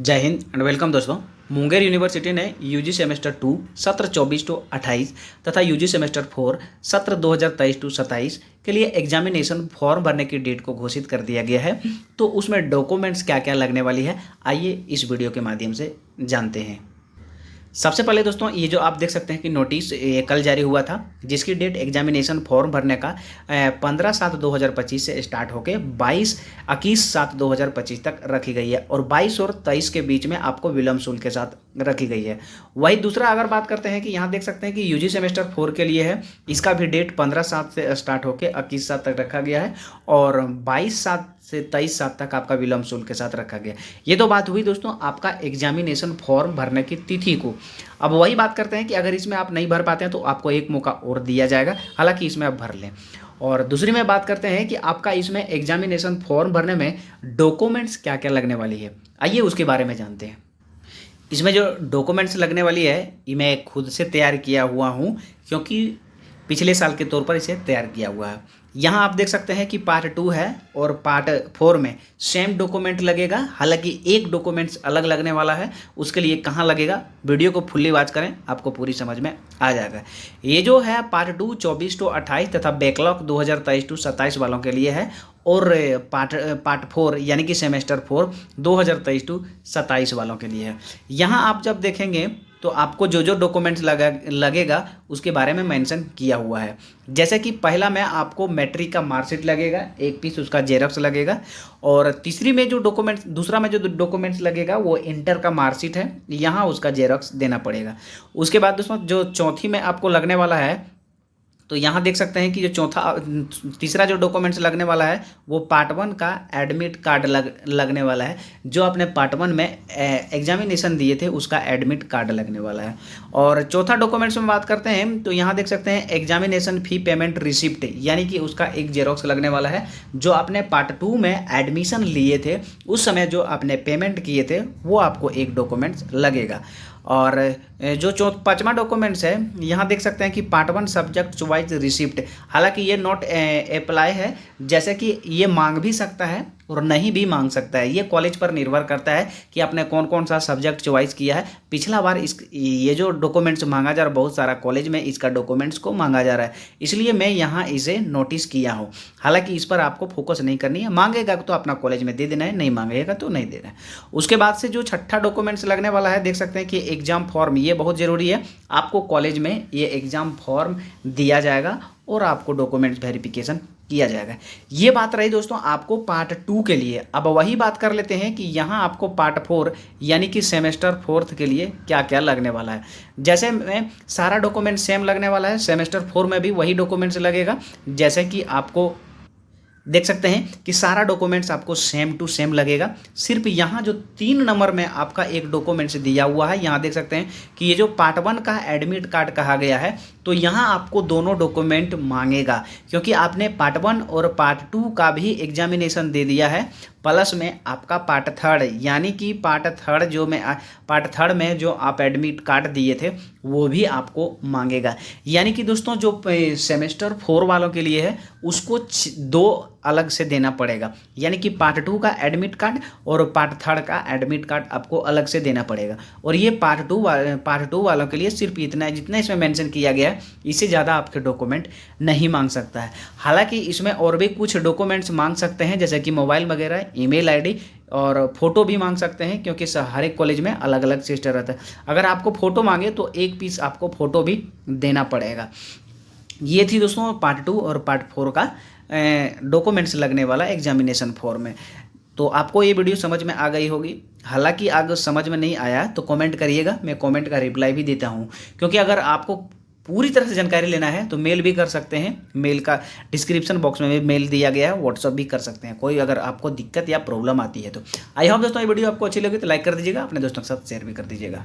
जय Hind and welcome दोस्तों। Munger university ने यूजी सेमेस्टर 2 सत्र 24-28 तथा यूजी सेमेस्टर 4 सत्र 2023-27 के लिए एग्जामिनेशन फॉर्म भरने की डेट को घोषित कर दिया गया है। तो उसमें डॉक्यूमेंट्स क्या क्या लगने वाली है, आइए इस वीडियो के माध्यम से जानते हैं। सबसे पहले दोस्तों, ये जो आप देख सकते हैं कि नोटिस ये कल जारी हुआ था, जिसकी डेट एग्जामिनेशन फॉर्म भरने का 15/7/2025 से स्टार्ट होकर 21/7/2025 तक रखी गई है और 22 और 23 के बीच में आपको विलम्ब शुल्क के साथ रखी गई है। वही दूसरा अगर बात करते हैं कि यहाँ देख सकते हैं कि यूजी सेमेस्टर 4 के लिए है, इसका भी डेट 15/7 से स्टार्ट होकर 21/7 तक रखा गया है और 22/7 से 23/7 तक आपका विलम्ब शुल्क के साथ रखा गया। ये तो बात हुई दोस्तों आपका एग्जामिनेशन फॉर्म भरने की तिथि को। अब वही बात करते हैं कि अगर इसमें आप नहीं भर पाते हैं तो आपको एक मौका और दिया जाएगा, हालांकि इसमें आप भर लें। और दूसरी में बात करते हैं कि आपका इसमें एग्जामिनेशन फॉर्म भरने में डॉक्यूमेंट्स क्या क्या लगने वाली है, आइए उसके बारे में जानते हैं। इसमें जो डॉक्यूमेंट्स लगने वाली है ये मैं खुद से तैयार किया हुआ हूँ, क्योंकि पिछले साल के तौर पर इसे तैयार किया हुआ है। यहाँ आप देख सकते हैं कि पार्ट 2 है और पार्ट 4 में सेम डॉक्यूमेंट लगेगा, हालांकि एक डॉक्यूमेंट्स अलग लगने वाला है। उसके लिए कहाँ लगेगा, वीडियो को फुल्ली वॉच करें, आपको पूरी समझ में आ जाएगा। ये जो है पार्ट 2 24-28 तथा बैकलॉग 2023-27 वालों के लिए है और पार्ट 4 यानी कि सेमेस्टर 4 2023-27 वालों के लिए है। यहाँ आप जब देखेंगे तो आपको जो जो डॉक्यूमेंट्स लगेगा उसके बारे में मेंशन किया हुआ है। जैसे कि पहला में आपको मैट्रिक का मार्कशीट लगेगा, एक पीस उसका जेरॉक्स लगेगा। और तीसरी में जो डॉक्यूमेंट्स दूसरा में जो डॉक्यूमेंट्स लगेगा वो इंटर का मार्कशीट है, यहाँ उसका जेरॉक्स देना पड़ेगा। उसके बाद दोस्तों जो चौथी में आपको लगने वाला है, तो यहाँ देख सकते हैं कि जो तीसरा जो डॉक्यूमेंट्स लगने वाला है वो पार्ट 1 का एडमिट कार्ड लगने वाला है। जो आपने पार्ट 1 में एग्जामिनेशन दिए थे उसका एडमिट कार्ड लगने वाला है। और चौथा डॉक्यूमेंट्स में बात करते हैं तो यहाँ देख सकते हैं एग्जामिनेशन फी पेमेंट रिसिप्ट, यानी कि उसका एक जेरॉक्स लगने वाला है। जो आपने पार्ट 2 में एडमिशन लिए थे उस समय जो आपने पेमेंट किए थे वो आपको एक डॉक्यूमेंट्स लगेगा। और जो पाँचवा डॉक्यूमेंट्स है, यहाँ देख सकते हैं कि पार्ट 1 सब्जेक्ट चॉइस रिसिप्ट, हालांकि ये नॉट अप्लाई है, जैसे कि ये मांग भी सकता है और नहीं भी मांग सकता है। ये कॉलेज पर निर्भर करता है कि आपने कौन कौन सा सब्जेक्ट चॉइस किया है। पिछला बार ये जो डॉक्यूमेंट्स मांगा जा रहा है, बहुत सारा कॉलेज में इसका डॉक्यूमेंट्स को मांगा जा रहा है, इसलिए मैं यहाँ इसे नोटिस किया हूँ। हालांकि इस पर आपको फोकस नहीं करनी है, मांगेगा तो अपना कॉलेज में दे देना है, नहीं मांगेगा तो नहीं देना है। उसके बाद से जो छठा डॉक्यूमेंट्स लगने वाला है, देख सकते हैं कि एग्जाम फॉर्म, ये बहुत ज़रूरी है। आपको कॉलेज में ये एग्जाम फॉर्म दिया जाएगा और आपको डॉक्यूमेंट्स वेरिफिकेशन किया जाएगा। ये बात रही दोस्तों आपको पार्ट 2 के लिए। अब वही बात कर लेते हैं कि यहाँ आपको पार्ट 4 यानी कि सेमेस्टर 4 के लिए क्या क्या लगने वाला है। जैसे में सारा डॉक्यूमेंट सेम लगने वाला है, सेमेस्टर 4 में भी वही डॉक्यूमेंट्स लगेगा। जैसे कि आपको देख सकते हैं कि सारा डॉक्यूमेंट्स आपको सेम टू सेम लगेगा। सिर्फ यहाँ जो 3 नंबर में आपका एक डॉक्यूमेंट्स दिया हुआ है, यहाँ देख सकते हैं कि ये जो पार्ट 1 का एडमिट कार्ड कहा गया है, तो यहाँ आपको दोनों डॉक्यूमेंट मांगेगा, क्योंकि आपने पार्ट 1 और पार्ट 2 का भी एग्जामिनेशन दे दिया है। प्लस में आपका पार्ट 3 यानी कि पार्ट 3 में जो आप एडमिट कार्ड दिए थे वो भी आपको मांगेगा। यानी कि दोस्तों जो सेमेस्टर 4 वालों के लिए है उसको 2 अलग से देना पड़ेगा, यानी कि पार्ट 2 का एडमिट कार्ड और पार्ट 3 का एडमिट कार्ड आपको अलग से देना पड़ेगा। और ये पार्ट 2 वालों के लिए सिर्फ इतना है जितना इसमें मेंशन किया गया है, इससे ज़्यादा आपके डॉक्यूमेंट नहीं मांग सकता है। हालांकि इसमें और भी कुछ डॉक्यूमेंट्स मांग सकते हैं, जैसे कि मोबाइल वगैरह, ईमेल आईडी और फोटो भी मांग सकते हैं, क्योंकि हर एक कॉलेज में अलग अलग सिस्टम रहता है। अगर आपको फ़ोटो मांगे तो एक पीस आपको फ़ोटो भी देना पड़ेगा। ये थी दोस्तों पार्ट 2 और पार्ट 4 का डॉक्यूमेंट्स लगने वाला एग्जामिनेशन फॉर्म में। तो आपको ये वीडियो समझ में आ गई होगी। हालांकि अगर समझ में नहीं आया तो कमेंट करिएगा, मैं कमेंट का रिप्लाई भी देता हूँ। क्योंकि अगर आपको पूरी तरह से जानकारी लेना है तो मेल भी कर सकते हैं, मेल का डिस्क्रिप्शन बॉक्स में भी मेल दिया गया है, व्हाट्सअप भी कर सकते हैं। कोई अगर आपको दिक्कत या प्रॉब्लम आती है तो। आई होप दोस्तों ये वीडियो आपको अच्छी लगी तो लाइक कर दीजिएगा, अपने दोस्तों के साथ शेयर भी कर दीजिएगा।